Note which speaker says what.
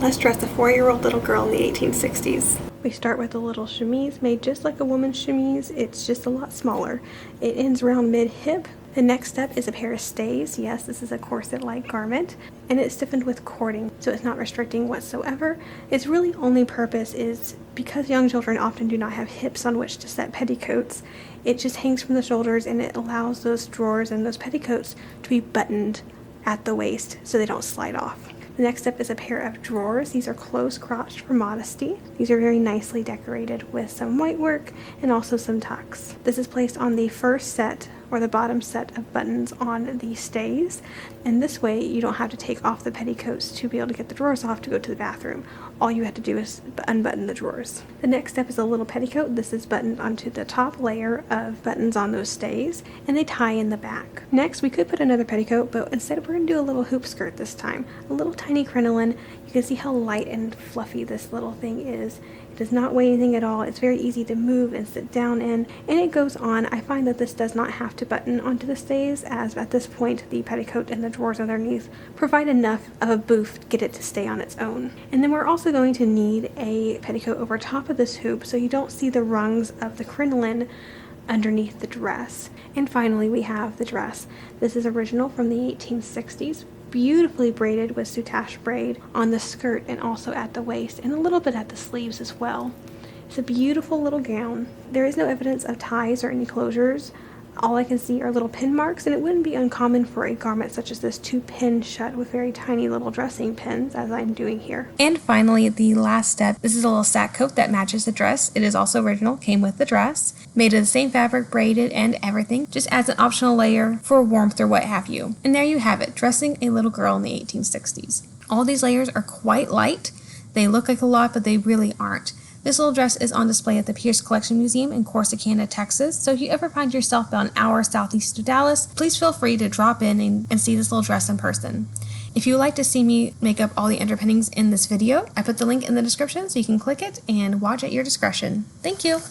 Speaker 1: Let's dress a 4-year-old little girl in the 1860s. We start with a little chemise made just like a woman's chemise. It's just a lot smaller. It ends around mid-hip. The next step is a pair of stays. Yes, this is a corset-like garment, and it's stiffened with cording, so it's not restricting whatsoever. Its really only purpose is because young children often do not have hips on which to set petticoats. It just hangs from the shoulders, and it allows those drawers and those petticoats to be buttoned at the waist so they don't slide off. The next step is a pair of drawers. These are close-crotched for modesty. These are very nicely decorated with some white work and also some tucks. This is placed on the first set or the bottom set of buttons on the stays, and this way you don't have to take off the petticoats to be able to get the drawers off to go to the bathroom. All you have to do is unbutton the drawers. The next step is a little petticoat. This is buttoned onto the top layer of buttons on those stays, and they tie in the back. Next, we could put another petticoat, but instead we're going to do a little hoop skirt this time. A little tiny crinoline. You can see how light and fluffy this little thing is. It does not weigh anything at all. It's very easy to move and sit down in, and it goes on. I find that this does not have to button onto the stays, as at this point the petticoat and the drawers underneath provide enough of a boost to get it to stay on its own. And then we're also going to need a petticoat over top of this hoop so you don't see the rungs of the crinoline underneath the dress. And finally we have the dress. This is original from the 1860s. Beautifully braided with soutache braid on the skirt and also at the waist, and a little bit at the sleeves as well. It's a beautiful little gown. There is no evidence of ties or any closures. All I can see are little pin marks, and it wouldn't be uncommon for a garment such as this to pin shut with very tiny little dressing pins, as I'm doing here.
Speaker 2: And finally, the last step. This is a little sack coat that matches the dress. It is also original, came with the dress, made of the same fabric, braided and everything, just adds an optional layer for warmth or what have you. And there you have it, dressing a little girl in the 1860s. All these layers are quite light. They look like a lot, but they really aren't. This little dress is on display at the Pierce Collection Museum in Corsicana, Texas, so if you ever find yourself about an hour southeast of Dallas, please feel free to drop in and see this little dress in person. If you would like to see me make up all the underpinnings in this video, I put the link in the description so you can click it and watch at your discretion. Thank you!